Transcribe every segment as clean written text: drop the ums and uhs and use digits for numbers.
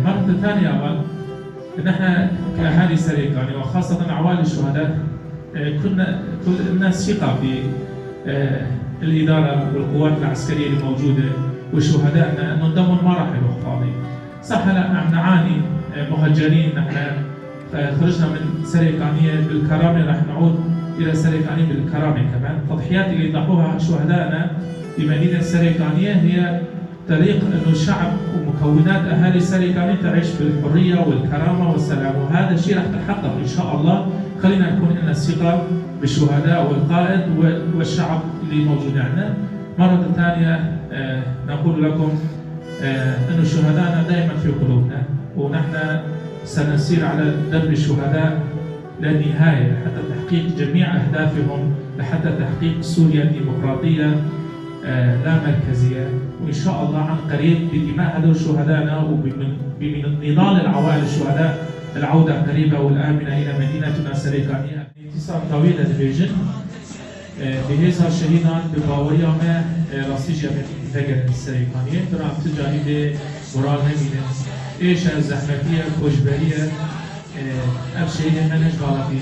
مرة ثانية نحن كأهالي سريكاني وخاصة عوائل الشهداء كنا الناس ثقة بالإدارة والقوات العسكرية الموجودة وشهدائنا أنه دمهم ما راح يروح فاضي. صح هلا عم نعاني مهجرين، نحن خرجنا من سريكانية بالكرامة، راح نعود إلى سريكانية بالكرامة كمان. التضحيات اللي ضحوها شهدائنا بمدينة سريكانية هي طريق انه الشعب ومكونات اهالي سريكانية تعيش بالحريه والكرامه والسلام، وهذا الشيء رح يتحقق ان شاء الله. خلينا نكون لنا الثقه بالشهداء والقائد والشعب اللي موجود عندنا. مره ثانيه نقول لكم انه شهدائنا دائما في قلوبنا، ونحن سنسير على درب الشهداء للنهايه لحتى تحقيق جميع اهدافهم، لحتى تحقيق سوريا الديمقراطيه لا مركزية. وإن شاء الله عن قريب بدماء هذول شهدائنا وبنضال العوائل الشهداء العودة قريبة والآمنة إلى مدينتنا سريكانية. اتصال طويل دبيجن بهذا شهيدان بباوريا ما راستيجيا من فجر السريكانية برام تجاري بمرال نمينة إيش الزحمتية كوجبرية أبشهيد منش غلطي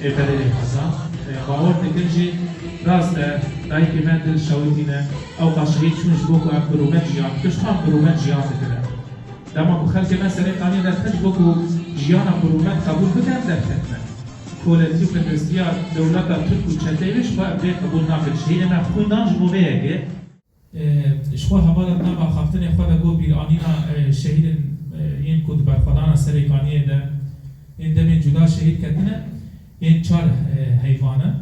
بلد الحزام باور تكنجي راست دايك مندل شويتنا او قاشهيد شونش بوكو برومات جيان كشخان برومات جيان كده دما بخلك مثلا قانون در تج بوكو جيانا برومات قبول بكن در كتنا كولتي وكندستيا دولتا ترك وچتيش با بي قبول ناكل شيء ما خوندان جموبيهه شخوا حوالا نما خافتن خود گو بیرانینا شهید این کد برخدانا سريكانيه ده این دم جدا شهید کتنه این چار حیوانه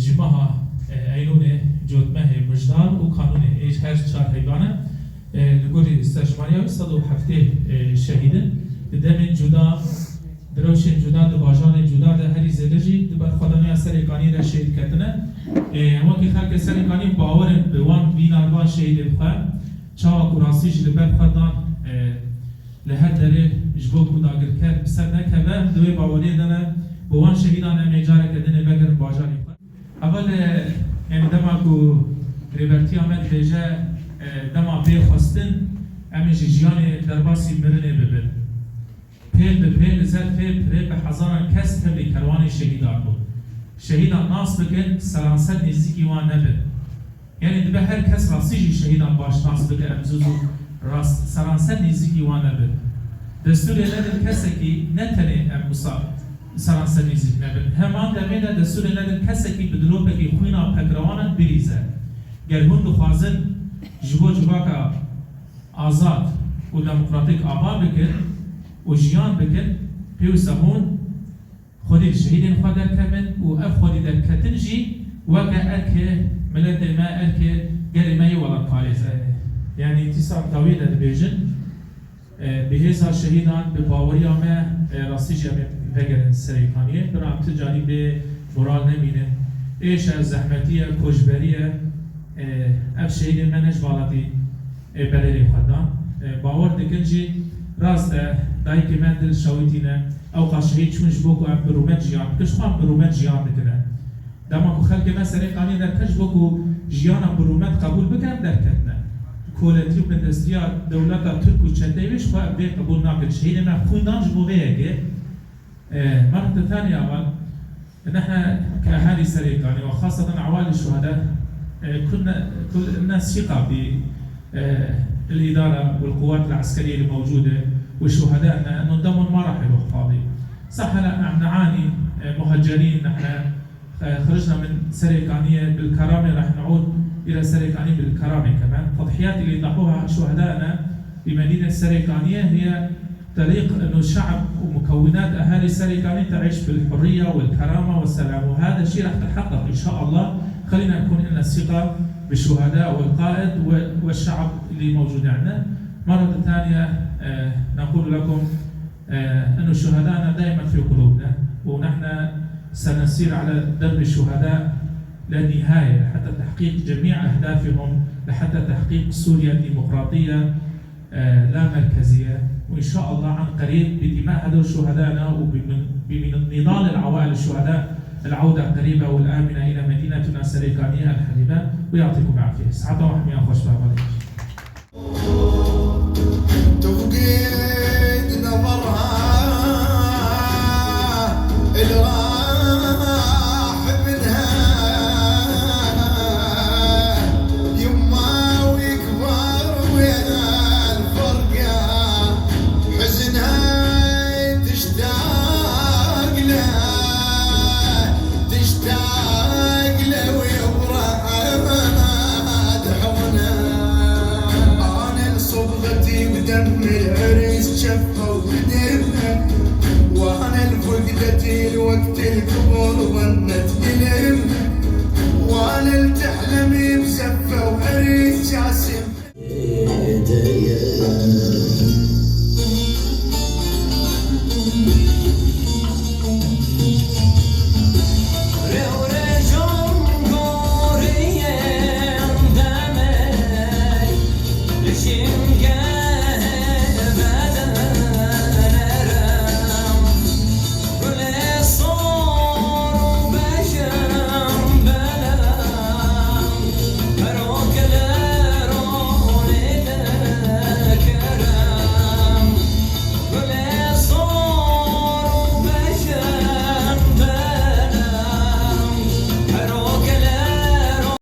جمعها ایلونه جودمه مجدار و قانونه ایش هر چار حیوانه لگوری استشماریه 107 شهیدن دم جدا دروشن جدا دو باجان جدا ده هری زدجی دو برخدانی سريكانيه را شهید کتنه اما که خلق سريكانيه باورن به وان بیناروان شهید بخواه چاوا کراسیش لبر خدان لهر داره جبو کداگر کرد بسر نکبه دوی باوری دانه بوان شهیدان امیجاره کردن بگر باجانی خود. اول یعنی دما کو ریورتی آمد بیجه دما پی خواستن امیجی جیان درباسی مرنه ببر. پیل به پیل زد پیل به هزاران کس کردی کروان شهیدان بود. شهیدان ناس بکن سرانسد نزدیکی وان نبر. یعنی دبه هر کس راستی شهیدان باش ناس بکن امزوزو راست سرانسد نزدیکی وان نبر. دستور ندر کسی که نتنه اموسا سرانسد نزدیک نبر. همان دمیده دستور ندر کسی که بدلو بکی خوینا پکروانت بریزه. گر هندو خوازن جبا که آزاد و دموکراتیک آبا بکن و جیان بکن پیوسته هون خودی شهیدین خود در کمن و اف خودی در کتن جی وکا ارکه ملت ما ارکه گلی مایی ولا پاریزه. یعنی اتصال طویل در بیجن بهذا شهیدان به باوری آمه راستی جمعه فجر سريكانيه برام تجاري بمرال نمينه ايش الزحمتيه كوجبريه اف شهيد منش غلطي بلد خدان باور دكنجي راست دايك مندل شويتنا او قاشهيد شونش بوكو برومات جيان كشخان برومات جيان كده دما خلق ما سريكانيه در كش بوكو جيانا برومات قبول بكن در كتنا كولتي وكندستيا دولتا ترك وچتيش با بي قبول ناكل شهيد ما خوندان جموبيهه مرة ثانية نحن كأهالي سريكانية وخاصة عوائل الشهداء كنا الناس ثقة بالإدارة والقوات العسكرية الموجودة وشهدائنا أنه دمهم ما راح يروح فاضي. صح هلا عم نعاني مهجرين، نحن خرجنا من سريكانية بالكرامة راح نعود إلى سريكانية بالكرامة كمان. التضحيات اللي ضحوها شهدائنا بمدينة سريكانية هي طريق انه الشعب ومكونات اهالي سريكانية تعيش بالحريه والكرامه والسلام، وهذا الشيء رح يتحقق ان شاء الله. خلينا نكون لنا الثقه بالشهداء والقائد والشعب اللي موجود عندنا. مره ثانيه نقول لكم انه شهدائنا دائما في قلوبنا، ونحن سنسير على درب الشهداء للنهايه حتى تحقيق جميع اهدافهم، لحتى تحقيق سوريا الديمقراطيه لا مركزيه. وإن شاء الله عن قريب بدماء هذول شهدائنا وبنضال العوائل الشهداء العودة قريبة والآمنة إلى مدينتنا سريكانية الحبيبة. ويعطيكم العافية. سعادة وحمية خوش بها. تبكي بدم العريس شفة وقدمها، وانا الفقدتي الوقت القبور ظنت قلمها، وانا التحلمي بزفة وعريس جاسم